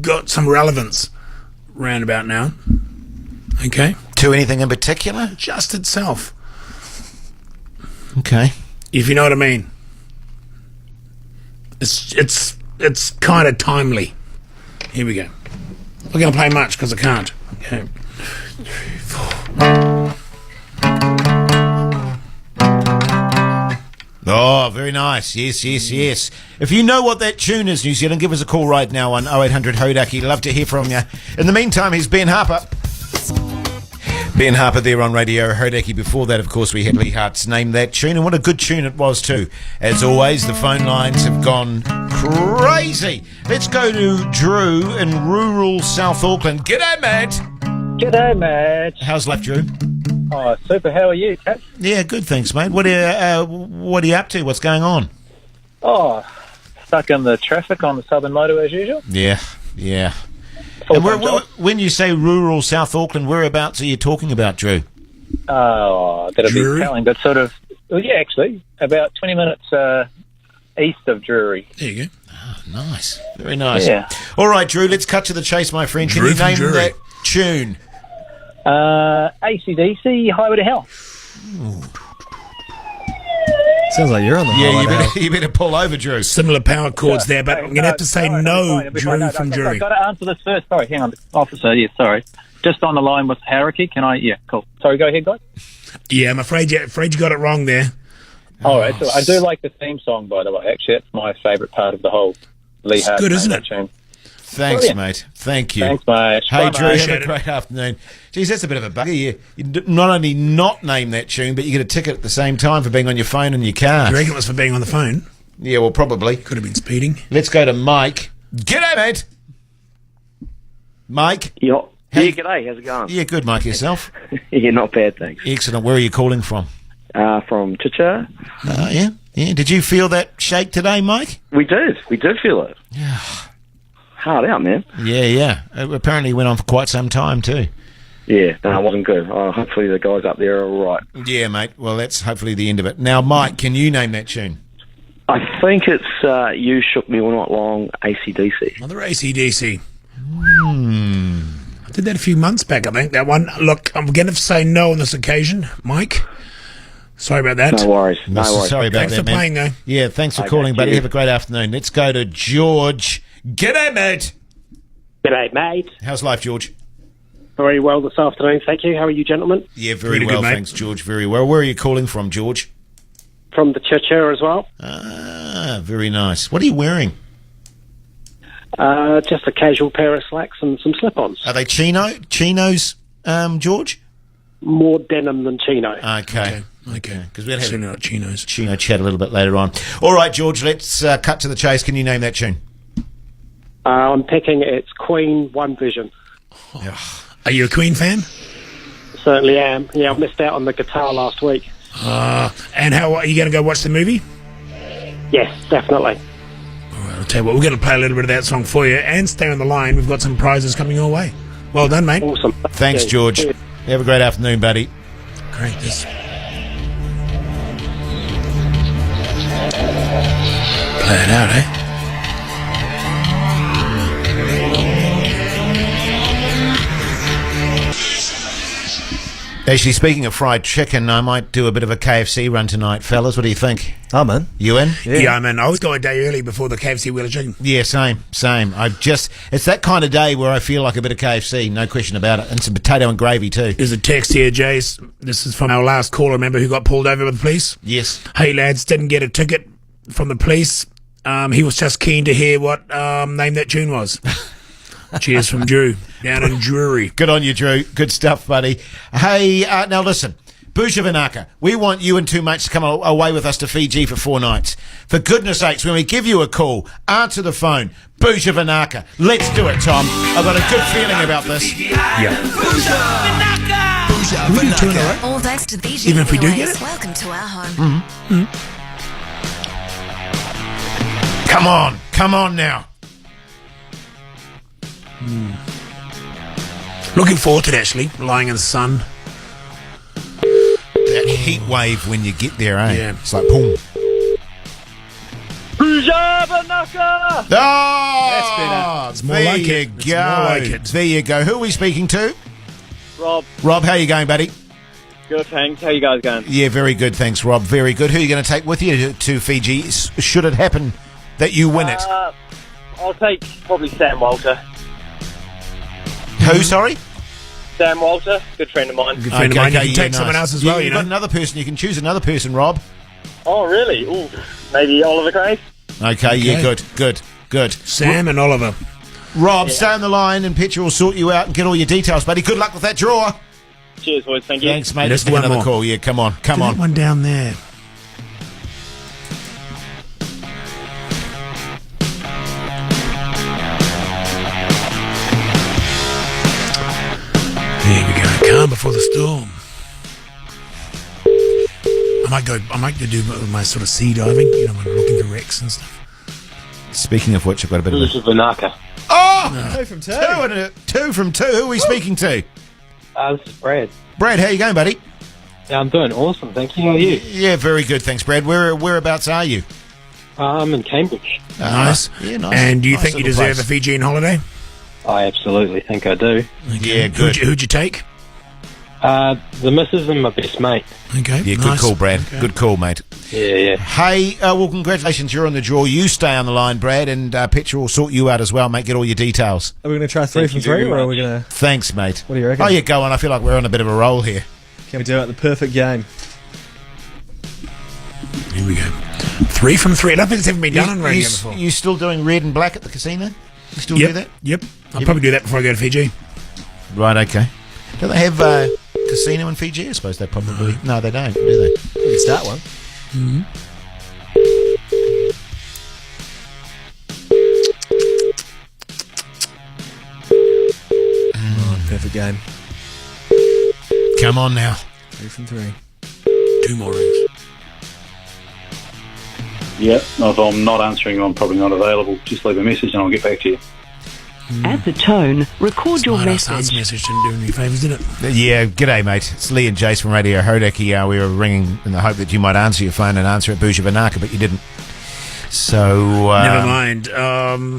got some relevance round about now. Okay. To anything in particular? Just itself. Okay. If you know what I mean. It's kind of timely. Here we go. I'm not going to play much because I can't. Okay. 3, 4. Oh, very nice. Yes, yes, yes. If you know what that tune is, New Zealand, give us a call right now on 0800 Hodaki. Love to hear from you. In the meantime, here's Ben Harper. Ben Harper there on Radio Hodaki. Before that, of course, we had Lee Hart's Name That Tune, and what a good tune it was too. As always, the phone lines have gone crazy. Let's go to Drew in rural South Auckland. G'day, mate. G'day, mate. How's life, Drew? Oh, super. How are you, Chit? Yeah, good, thanks, mate. What are you up to? What's going on? Oh, stuck in the traffic on the Southern Motorway as usual. Yeah. And when you say rural South Auckland, whereabouts are you talking about, Drew? Oh, that'll be telling, but sort of, well, yeah, actually, about 20 minutes east of Drury. There you go. Oh, nice. Very nice. Yeah. All right, Drew, let's cut to the chase, my friend. Can you name that tune? AC/DC, Highway to Hell. Sounds like you're on the highway now. You better pull over, Drew. Similar power chords there, but I'm going to have to say no, Drew from Drury. I've got to answer this first. Sorry, hang on. Officer, yes, sorry. Just on the line with Hauraki. Can I? Yeah, cool. Sorry, go ahead, guys. Yeah, I'm afraid you got it wrong there. All right, so I do like the theme song, by the way. Actually, that's my favourite part of the whole Lee Hart. Good, isn't it? Tune. Thanks, Brilliant. mate. Thank you. Thanks, mate. Hey, Bye, Drew, mate. have a great afternoon. Geez, that's a bit of a bugger. You not only not name that tune, but you get a ticket at the same time for being on your phone in your car. Do you reckon it was for being on the phone? Yeah, well, probably. Could have been speeding. Let's go to Mike. G'day, mate. Mike? Yeah, g'day. How's it going? Yeah, good, Mike. Yourself? Yeah, not bad, thanks. Excellent. Where are you calling from? From Chit. Yeah. Did you feel that shake today, Mike? We did feel it. Yeah. Hard out, man. Yeah. It apparently went on for quite some time too. Yeah, no, it wasn't good. Hopefully the guys up there are all right. Yeah, mate. Well, that's hopefully the end of it. Now, Mike, can you name that tune? I think it's You Shook Me All Night Long, AC/DC. Another AC/DC. I did that a few months back, I think, that one. Look, I'm going to say no on this occasion, Mike. Sorry about that. No worries. Sorry about Thanks that, for man. playing, though. Yeah, thanks for calling, buddy. Have a great afternoon. Let's go to George. G'day, mate. G'day, mate. How's life, George? Very well this afternoon, thank you. How are you, gentlemen? Yeah, very Pretty well, good, mate. thanks, George. Very well. Where are you calling from, George? From the Churchill as well. Ah, very nice. What are you wearing? Just a casual pair of slacks and some slip-ons. Are they chinos, George? More denim than chino. Okay. Because we had chinos. Chino chat a little bit later on. All right, George, let's cut to the chase. Can you name that tune? I'm picking it's Queen, One Vision. Are you a Queen fan? Certainly am. Yeah, I missed out on the guitar last week. And how are you going to go watch the movie? Yes, definitely. All right, I'll tell you what, we're going to play a little bit of that song for you and stay on the line. We've got some prizes coming your way. Well done, mate. Awesome. Thanks, Yeah, George. cheers. Have a great afternoon, buddy. Crank this. Play it out, eh? Actually, speaking of fried chicken, I might do a bit of a KFC run tonight, fellas. What do you think? I'm in. You in? Yeah, I'm in. I always go a day early before the KFC Wheel of Chicken. Yeah, same. It's that kind of day where I feel like a bit of KFC, no question about it. And some potato and gravy too. There's a text here, Jace. This is from our last caller, remember, who got pulled over by the police? Yes. Hey, lads, didn't get a ticket from the police. He was just keen to hear what name that tune was. Cheers from Drew, down in Drury. Good on you, Drew. Good stuff, buddy. Hey, now listen. Bhuja Vinaka, we want you and two mates to come away with us to Fiji for 4 nights. For goodness sakes, when we give you a call, answer the phone. Bhuja Vinaka. Let's do it, Tom. I've got a good feeling about this. Yeah. All thanks to BG Even if we do get Airways. it? Welcome to our home. Come on now. Looking forward to it, actually. Lying in the sun. That heat wave when you get there, eh? Yeah. It's like boom. Bhuja Banaka! Oh, that's better. It's more like it. It's more like it. There you go. Who are we speaking to? Rob, Rob, how you going, buddy? good, thanks. How you guys going? Yeah, very good, thanks, Rob. Very good. Who are you going to take with you to Fiji? Should it happen that you win it? I'll take probably Sam Walter. Who, sorry? Sam Walter, good friend of mine. Good friend of mine. You can take someone else as well, You've got another person. You can choose another person, Rob. Oh, really? Ooh, maybe Oliver Craig? Okay, yeah, good. Sam and Oliver. Rob, stay on the line and Petra will sort you out and get all your details, buddy. Good luck with that draw. Cheers, boys. Thank you. Thanks, mate. Let's Let's do one another more. call. Yeah, come on. That one down there. Here we go. Calm before the storm. I might do my sort of sea diving, when I'm looking for wrecks and stuff. Speaking of which, I've got a bit of Bhuja Banaka. Oh! 2 from 2. Two from two. Who are we speaking to? This is Brad. Brad, how you going, buddy? Yeah, I'm doing awesome, thank you. How are you? Yeah, very good, thanks, Brad. Whereabouts are you? I'm in Cambridge. Nice. Yeah, nice. And do you Nice think you little deserve place. a Fijian holiday? I absolutely think I do. Yeah, good. Who'd you take? The missus and my best mate. Okay. Yeah, good nice. call, Brad. Okay. Good call, mate. Yeah. Hey, well, congratulations. You're on the draw. You stay on the line, Brad, and Petra will sort you out as well, mate. Get all your details. Are we going to try 3 Thank from you 3, very or are much. we going to... Thanks, mate. What do you reckon? Oh, yeah, go on. I feel like we're on a bit of a roll here. Can we do it the perfect game? Here we go. 3 from 3. I don't think it's ever been done on radio before. You still doing red and black at the casino? You still do that? Yep. I'll probably do that before I go to Fiji. Right, okay. Do they have casino in Fiji? I suppose they probably... No, they don't, do they? We can start one. Mm-hmm. Perfect game. Come on now. 3 from 3. 2 more rings. Yeah, if I'm not answering, I'm probably not available. Just leave a message and I'll get back to you. At the tone, record your Smartass answer message. message didn't do any favours, did it? Yeah, g'day, mate. It's Lee and Jace from Radio Hodaki. We were ringing in the hope that you might answer your phone and answer at Bhuja Banaka, but you didn't. So... Never mind.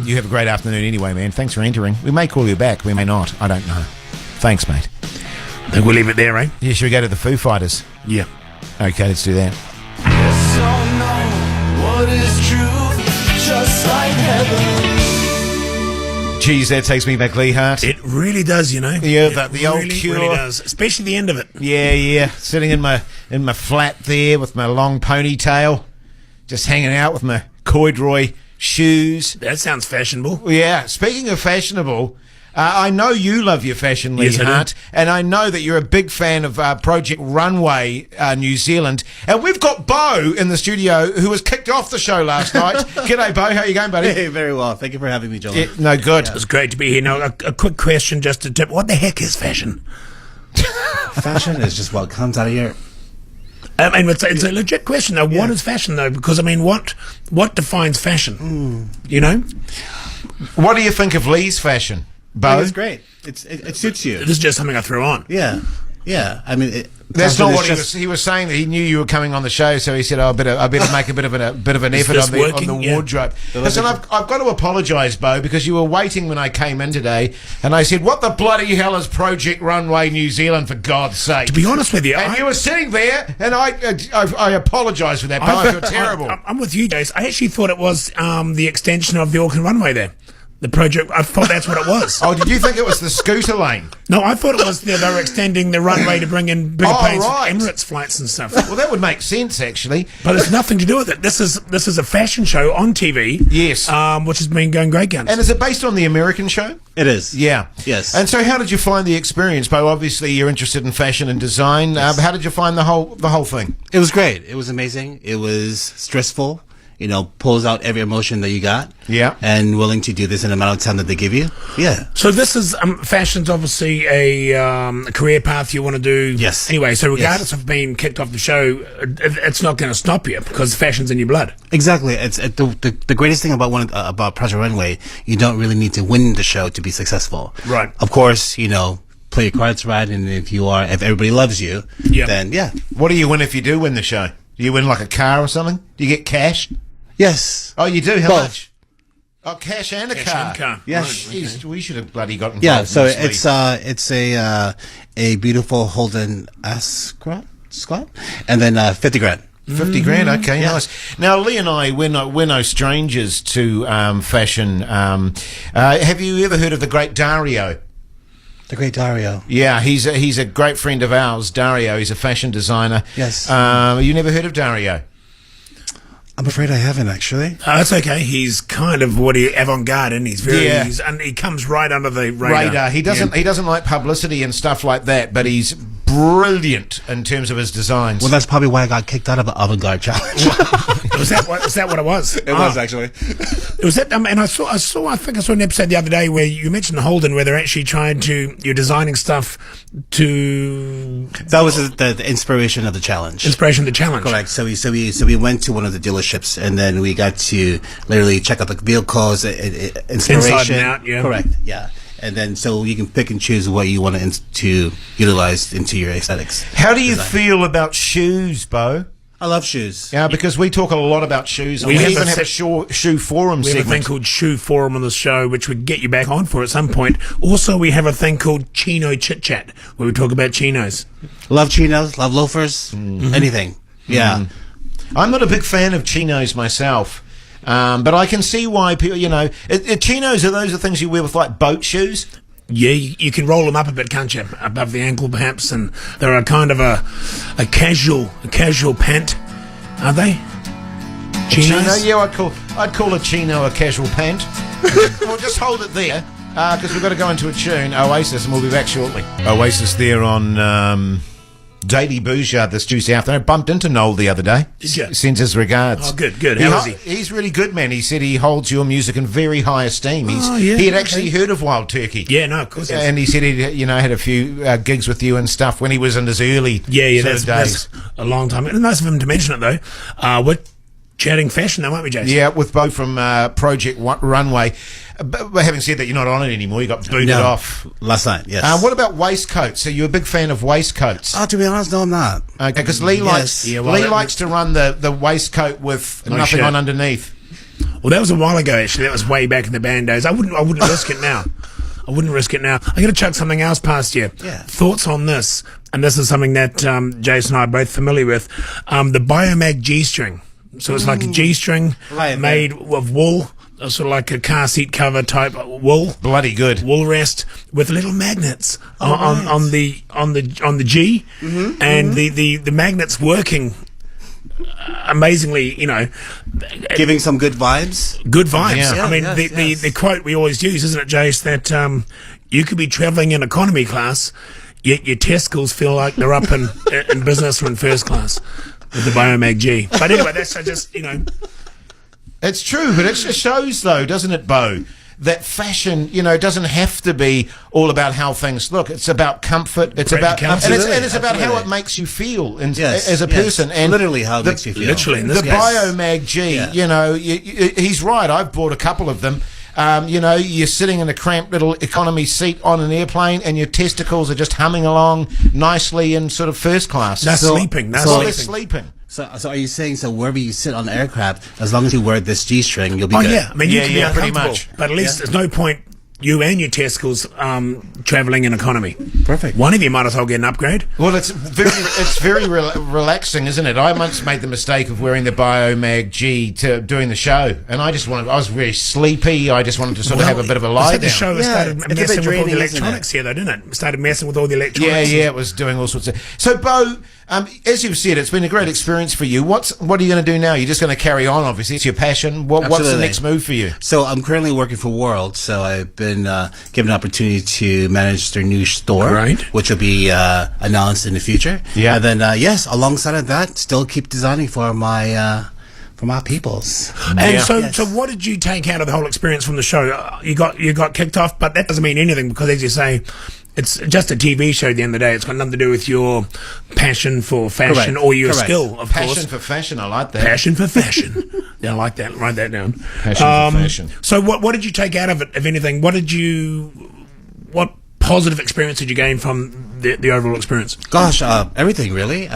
You have a great afternoon anyway, man. Thanks for entering. We may call you back. We may not. I don't know. Thanks, mate. I think we'll leave it there, eh? Yeah, should we go to the Foo Fighters? Yeah. Okay, let's do that. Yes or no, what is truth? Just like heaven. Geez, that takes me back, Lee Hart. It really does, Yeah, It the old really, Cure. really does. Especially the end of it. Yeah. Sitting in my flat there with my long ponytail, just hanging out with my corduroy shoes. That sounds fashionable. Yeah. Speaking of fashionable, I know you love your fashion, Lee Yes, I do. Hart, and I know that you're a big fan of Project Runway New Zealand. And we've got Bo in the studio who was kicked off the show last night. G'day, Bo. How you going, buddy? Hey, very well. Thank you for having me, John. Yeah, no, good. It was great to be here. Now, a quick question just to tip. What the heck is fashion? Fashion is just what comes out of your... I mean, it's a legit question, though. What is fashion, though? Because, I mean, what defines fashion? You know? What do you think of Lee's fashion, Bo? I think it's great. It suits you. This is just something I threw on. Yeah. I mean, That's fashion not is what just- he was saying. That he knew you were coming on the show, so he said, "Oh, I better make a bit of an Is effort this on the working? Yeah. wardrobe." Listen, I've got to apologise, Bo, because you were waiting when I came in today, and I said, "What the bloody hell is Project Runway New Zealand, for God's sake?" To be honest with you, and you were sitting there, and I apologise for that, Bo. I feel terrible. I'm with you, Jace. I actually thought it was the extension of the Auckland runway there. The project, I thought that's what it was. Oh, did you think it was the scooter lane? No, I thought it was they were extending the runway to bring in bigger planes, right. Emirates flights and stuff. Well, that would make sense, actually. But it's nothing to do with it. This is a fashion show on TV. Yes. Which has been going great guns. And is it based on the American show? It is. Yeah. Yes. And so, how did you find the experience, Bo? Obviously, you're interested in fashion and design. How did you find the whole thing? It was great. It was amazing. It was stressful. pulls out every emotion that you got. Yeah. And willing to do this in the amount of time that they give you. Yeah. So this is fashion's obviously a career path you want to do. Yes. Anyway, so regardless of being kicked off the show, it's not going to stop you because fashion's in your blood. Exactly. It's the greatest thing about Project Runway. You don't really need to win the show to be successful. Right. Of course, play your cards right, and if everybody loves you, then yeah. What do you win if you do win the show? Do you win like a car or something? Do you get cash? Yes. Oh, you do? How Both. much? Oh, cash and a Cash car. and car. Yes. Jeez, we should have bloody gotten. Yeah. So it's a beautiful Holden Escort, and then 50 grand. 50 grand, okay, nice. Now, Lee and I, we're no strangers to fashion. Have you ever heard of the great Dario? The great Dario. Yeah, he's a great friend of ours, Dario. He's a fashion designer. Yes. You never heard of Dario? I'm afraid I haven't, actually. That's okay. He's kind of avant-garde, and he's very, and he comes right under the radar. He doesn't like publicity and stuff like that, but he's brilliant in terms of his designs. Well, that's probably why I got kicked out of the avant-garde challenge. Is that what it was? It was actually. It was that, and I think I saw an episode the other day where you mentioned Holden, where they're actually you're designing stuff to. That was the inspiration of the challenge. Inspiration of the challenge. Correct. So we went to one of the dealerships, and then we got to literally check out the vehicles, inspiration. Inside and out, yeah. Correct. Yeah. And then so you can pick and choose what you want to utilize into your aesthetics. How do you feel about shoes, Bo? I love shoes. Yeah, because we talk a lot about shoes. And we even have a shoe forum segment. We have a thing called Shoe Forum on the show, which we get you back on for at some point. Also, we have a thing called Chino Chit Chat, where we talk about chinos. Love chinos, love loafers, anything. Yeah. I'm not a big fan of chinos myself. But I can see why people, chinos are those things you wear with like boat shoes. Yeah, you can roll them up a bit, can't you? Above the ankle, perhaps, and they're a kind of a casual pant, are they? Chino, yeah, I'd call a chino a casual pant. Well, just hold it there, because we've got to go into a tune, Oasis, and we'll be back shortly. Oasis there on Daily Bhuja this Tuesday afternoon. I bumped into Noel the other day. Did you? Sends his regards. Oh, good. How is he? He's really good, man. He said he holds your music in very high esteem. He had actually heard of Wild Turkey. Yeah, no, of course. And he said he had a few gigs with you and stuff when he was in his early that's a long time. It's nice of him to mention it, though. We're chatting fashion, though, aren't we, Jason? Yeah, with Bo from Project Runway. But having said that, you're not on it anymore. You got booted off last night. Yes. What about waistcoats? Are you a big fan of waistcoats? Oh, to be honest, no, I'm not. Okay, because Lee likes to run the waistcoat with nothing on underneath. Well, that was a while ago. Actually, that was way back in the band days. I wouldn't risk it now. I wouldn't risk it now. I'm going to chuck something else past you. Yeah. Thoughts on this? And this is something that Jason and I are both familiar with. The Biomag G-string. So it's like a G-string made of wool. Sort of like a car seat cover type wool, bloody good wool rest with little magnets on the G, and the magnets working amazingly. Giving some good vibes. Good vibes. Yeah. I mean, the quote we always use, isn't it, Jace? That you could be travelling in economy class, yet your testicles feel like they're up in business or in first class with the Biomag G. But anyway, that's just It's true, but it just shows, though, doesn't it, Bo, that fashion, doesn't have to be all about how things look. It's about comfort. It's about it's about how it makes you feel as a person. And literally how it makes you feel. Literally, in the this case. Biomag G. He's right. I've bought a couple of them. You're sitting in a cramped little economy seat on an airplane, and your testicles are just humming along nicely in sort of first class. They're sleeping. They're sleeping. So are you saying wherever you sit on the aircraft, as long as you wear this G-string, you'll be good? Oh yeah, I mean you can be pretty uncomfortable, much. but at least there's no point you and your testicles travelling in economy. Perfect. One of you might as well get an upgrade. Well, it's very relaxing, isn't it? I once made the mistake of wearing the Biomag G to doing the show, and I was very sleepy. I just wanted to sort of have a bit of a lie down. The show started messing with all the electronics here, though, didn't it? Started messing with all the electronics. Yeah, it was doing all sorts of. So, Bo, as you've said, it's been a great experience for you. What are you going to do now? You're just going to carry on, obviously. It's your passion. What's the next move for you? So I'm currently working for World, so I've been given an opportunity to manage their new store, which will be announced in the future. Yeah. And then, alongside of that, still keep designing for my from our peoples. And so what did you take out of the whole experience from the show? You got kicked off, but that doesn't mean anything because, as you say, it's just a TV show at the end of the day. It's got nothing to do with your passion for fashion or your skill, of course. Passion for fashion, I like that. Passion for fashion. Yeah, I like that. Write that down. Passion for fashion. So what did you take out of it, if anything? What positive experience did you gain from the overall experience? Gosh, everything really.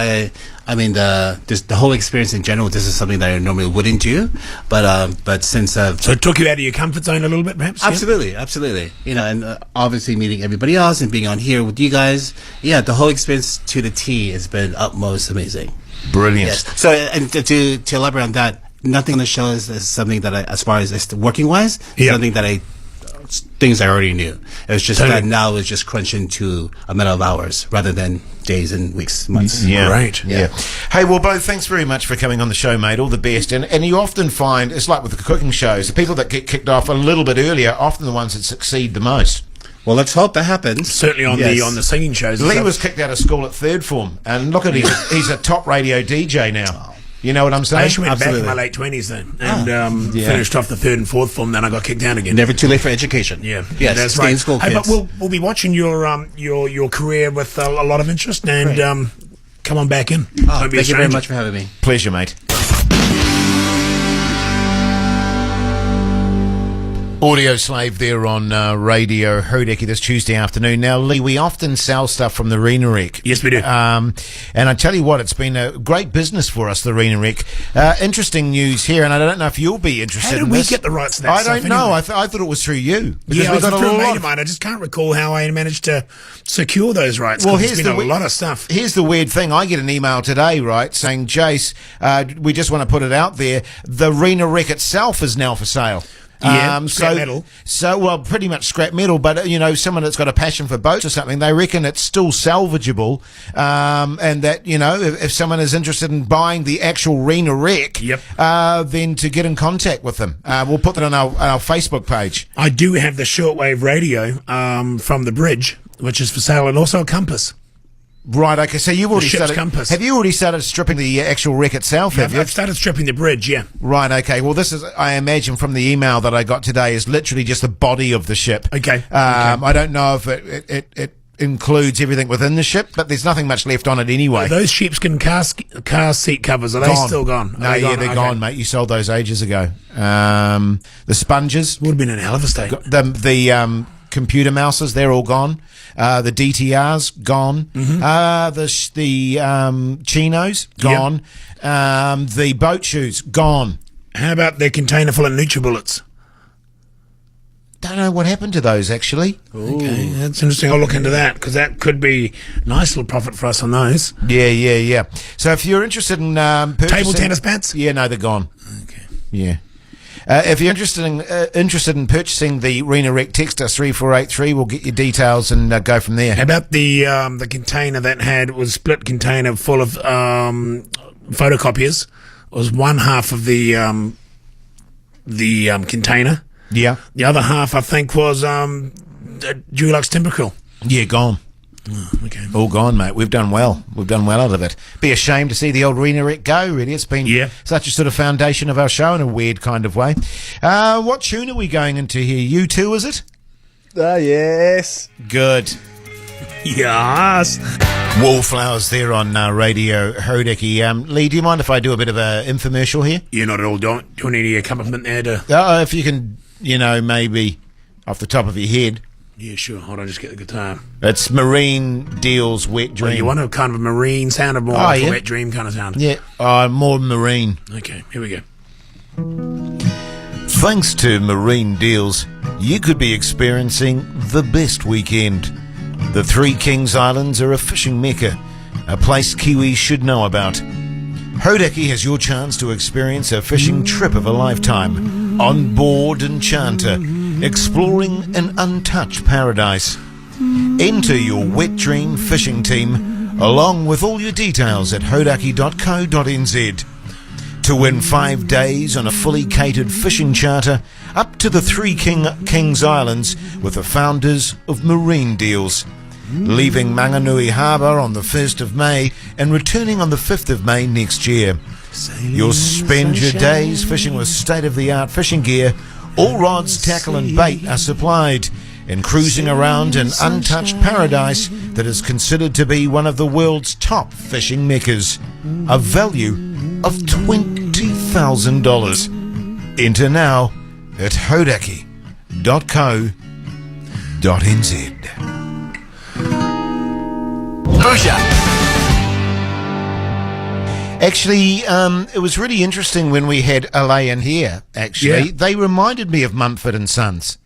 I mean, the whole experience in general. This is something that I normally wouldn't do, but since so it took you out of your comfort zone a little bit, perhaps. Absolutely. You know, and obviously meeting everybody else and being on here with you guys. Yeah, the whole experience to the T has been utmost amazing. Brilliant. Yes. So, and to elaborate on that, nothing on the show is something that I, as far as working wise, something that things I already knew. It was just that now it's just crunching to a matter of hours rather than days and weeks, months. Yeah. Right. Yeah. Hey, well, Bo, thanks very much for coming on the show, mate. All the best. And you often find, it's like with the cooking shows, the people that get kicked off a little bit earlier are often the ones that succeed the most. Well, let's hope that happens. Certainly on the singing shows. Lee was kicked out of school at third form, and look at him. He's a top radio DJ now. You know what I'm saying? I actually went back in my late 20s then, and finished off the third and fourth form. Then I got kicked out again. Never too late for education. Yeah, yes, that's stay right. in school, hey, kids. but we'll be watching your career with a lot of interest, and come on back in. Thank you very much for having me. Pleasure, mate. Audio Slave there on Radio Hodaki this Tuesday afternoon. Now, Lee, we often sell stuff from the Rena Rec. Yes, we do. And I tell you what, it's been a great business for us, the Rena Rec. Interesting news here, and I don't know if you'll be interested in this. How did we get the rights to that I stuff don't know. anyway? I thought it was through you. Yeah, it was through a mate of mine. I just can't recall how I managed to secure those rights. Well, here's a lot of stuff. Here's the weird thing. I get an email today, right, saying, Jace, we just want to put it out there. The Rena Rec itself is now for sale. Yeah, scrap metal. So, well, pretty much scrap metal, but, you know, someone that's got a passion for boats or something, they reckon it's still salvageable, and that, you know, if someone is interested in buying the actual Rena Rec, then to get in contact with them. We'll put that on our Facebook page. I do have the shortwave radio from the bridge, which is for sale, and also a compass. Right, okay, so you've already started. Compass. Have you already started stripping the actual wreck itself? Have you? I've started stripping the bridge, yeah. Right, okay. Well, this is, I imagine, from the email that I got today, is literally just the body of the ship. Okay. I don't know if it includes everything within the ship, but there's nothing much left on it anyway. Are those sheepskin car seat covers, are they still gone? No, they're gone, mate. You sold those ages ago. The sponges. Would have been in a hell of a state. The computer mouses, they're all gone. The DTR's gone. The chinos gone. The boat shoes gone. How about the container full of NutriBullets? Don't know what happened to those actually. Okay, that's interesting. I'll look into that because that could be a nice little profit for us on those. Yeah. So if you're interested in purchasing table tennis bats, no, they're gone. Okay. Yeah. If you're interested in purchasing the Rena Rec, text us 3483. We'll get your details and go from there. How about the container that was split container full of photocopiers? It was one half of the container. Yeah. The other half, I think, was Dulux Timbercrew. Yeah, gone. Oh, okay. All gone, mate. We've done well. We've done well out of it. Be a shame to see the old Rena Rec go, really. It's been such a sort of foundation of our show in a weird kind of way. What tune are we going into here? U2, is it? Yes. Good. Yes. Wallflowers there on Radio Hodaki. Lee, do you mind if I do a bit of an infomercial here? You're not at all. Do you need a accompaniment there to... if you can, maybe off the top of your head. Yeah, sure. Hold on, just get the guitar. It's Marine Deal's Wet Dream. Well, you want a kind of a marine sound, or more like a Wet Dream kind of sound? Yeah, more marine. Okay, here we go. Thanks to Marine Deals, you could be experiencing the best weekend. The Three Kings Islands are a fishing mecca, a place Kiwis should know about. Hodaki has your chance to experience a fishing trip of a lifetime, on board Enchanter, exploring an untouched paradise. Enter your Wet Dream fishing team, along with all your details at hodaki.co.nz. To win 5 days on a fully catered fishing charter up to the Three Kings Islands with the founders of Marine Deals. Leaving Manganui Harbour on the 1st of May and returning on the 5th of May next year. You'll spend your days fishing with state-of-the-art fishing gear. All rods, tackle and bait are supplied, and cruising around an untouched paradise that is considered to be one of the world's top fishing meccas. A value of $20,000. Enter now at hodaki.co.nz. Bhuja. Actually, it was really interesting when we had Elaine here, actually. Yeah. They reminded me of Mumford & Sons.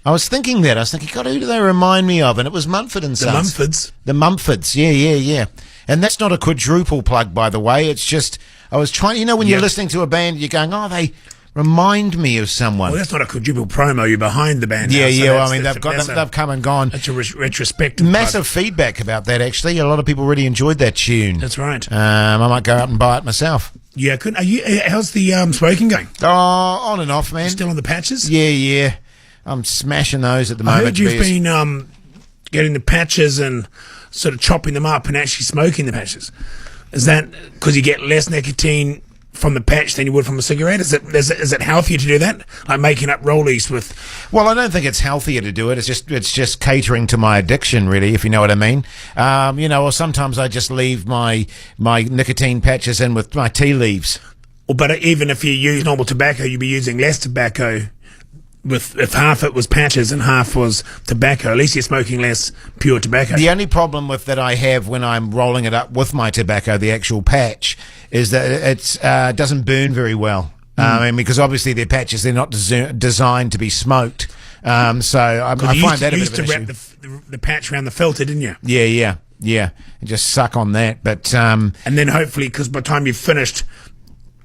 I was thinking, God, who do they remind me of? And it was Mumford & Sons. The Mumfords. The Mumfords, yeah. And that's not a quadruple plug, by the way. It's just, I was trying, when you're listening to a band, you're going, oh, they remind me of someone. Well, that's not a quadruple promo. You're behind the band. Yeah, now, so yeah. that's- I mean, they've come and gone. That's a retrospective. Massive feedback about that, actually. A lot of people really enjoyed that tune. That's right. I might go out and buy it myself. Yeah, are you? How's the smoking going? Oh, on and off, man. Still on the patches? Yeah. I'm smashing those at the moment. I heard you've Bears. been getting the patches and sort of chopping them up and actually smoking the patches. Is that because you get less nicotine from the patch than you would from a cigarette? Is it healthier to do that? Like making up rollies with... Well, I don't think it's healthier to do it. It's just catering to my addiction, really, if you know what I mean. Or sometimes I just leave my nicotine patches in with my tea leaves. But even if you use normal tobacco, you'd be using less tobacco. If half it was patches and half was tobacco, at least you're smoking less pure tobacco. The only problem that I have when I'm rolling it up with my tobacco, the actual patch, is that it doesn't burn very well. Because obviously they're patches, they're not designed to be smoked. So I find that a bit of an issue. You used to wrap the patch around the filter, didn't you? Yeah. And just suck on that. But and then hopefully, because by the time you've finished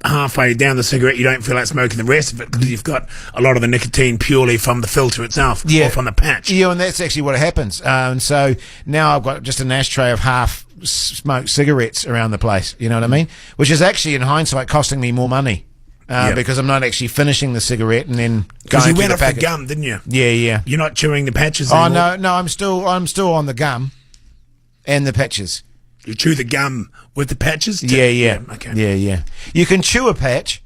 halfway down the cigarette, you don't feel like smoking the rest of it because you've got a lot of the nicotine purely from the filter itself, or from the patch. Yeah, and that's actually what happens. And so now I've got just an ashtray of half-smoked cigarettes around the place, you know what I mean? Which is actually, in hindsight, costing me more money because I'm not actually finishing the cigarette and then going you through went the off packet. the gum, didn't you? Yeah. You're not chewing the patches anymore? Oh, no, I'm still on the gum and the patches. You chew the gum with the patches? Yeah. Okay. Yeah. You can chew a patch,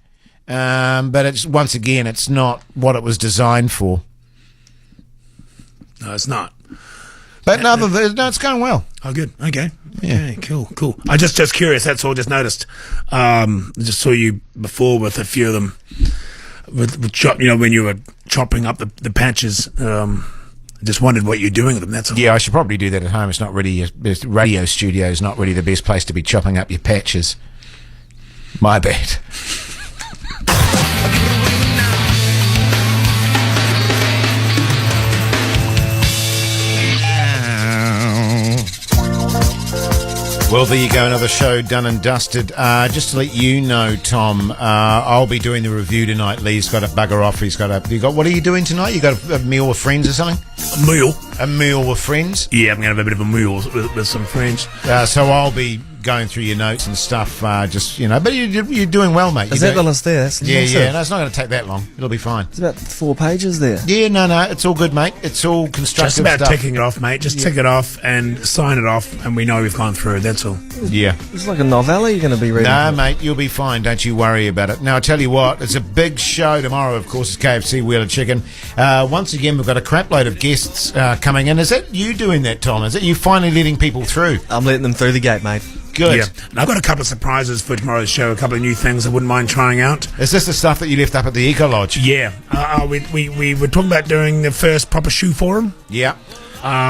but it's not what it was designed for. No, it's not. But no, it's going well. Oh, good. Okay. Yeah. Okay, cool. I just curious. That's all. Just noticed. Just saw you before with a few of them. With when you were chopping up the patches. I just wondered what you're doing with them, that's all. Yeah, I should probably do that at home. It's not really, radio studio is not really the best place to be chopping up your patches. My bad. Well, there you go, another show done and dusted. Just to let you know, Tom, I'll be doing the review tonight. Lee's got to bugger off. What are you doing tonight? You got a meal with friends or something? A meal with friends? Yeah, I'm going to have a bit of a meal with some friends. So I'll be going through your notes and stuff, but you're doing well, mate. Is that the list there? That's massive. No, it's not going to take that long. It'll be fine. It's about 4 pages there. Yeah, no, it's all good, mate. It's all constructive Just about stuff. ticking it off, mate. Just tick it off and sign it off, and we know we've gone through. That's all. Yeah. It's like a novella you're going to be reading. No, mate, you'll be fine. Don't you worry about it. Now, I tell you what, it's a big show tomorrow, of course, it's KFC Wheeler Chicken. Once again, we've got a crap load of guests coming in. Is that you doing that, Tom? Is it you finally letting people through? I'm letting them through the gate, mate. Good. Yeah. And I've got a couple of surprises for tomorrow's show, a couple of new things I wouldn't mind trying out. Is this the stuff that you left up at the Eco Lodge? Yeah. We were talking about doing the first proper shoe forum. Yeah.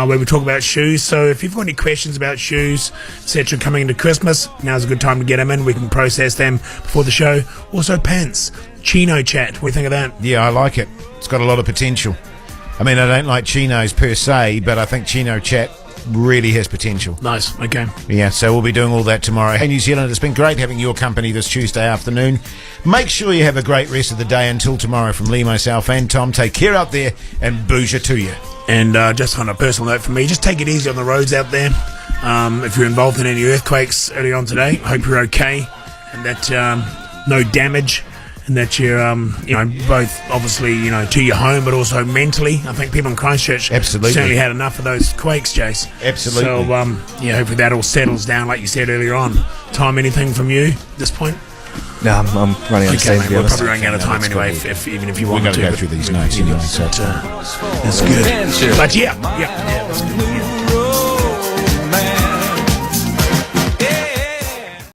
Where we talk about shoes. So if you've got any questions about shoes, etc., coming into Christmas, now's a good time to get them in. We can process them before the show. Also pants. Chino chat. What do you think of that? Yeah, I like it. It's got a lot of potential. I mean, I don't like chinos per se, but I think Chino chat really has potential. Nice. Okay. Yeah, so we'll be doing all that tomorrow. Hey, New Zealand, it's been great having your company this Tuesday afternoon. Make sure you have a great rest of the day until tomorrow. From Lee, myself, and Tom, take care out there, and Bhuja to you. And just on a personal note for me, just take it easy on the roads out there. If you're involved in any earthquakes early on today, I hope you're okay, and that no damage. And that you're, both obviously, to your home, but also mentally. I think people in Christchurch certainly had enough of those quakes, Jace. Absolutely. So, hopefully that all settles down, like you said earlier on. Tom, anything from you at this point? No, I'm running out of steam. Mate, we're probably running out of time anyway. Even if you want We've got to to go through these notes anyway. So it's good. But yeah.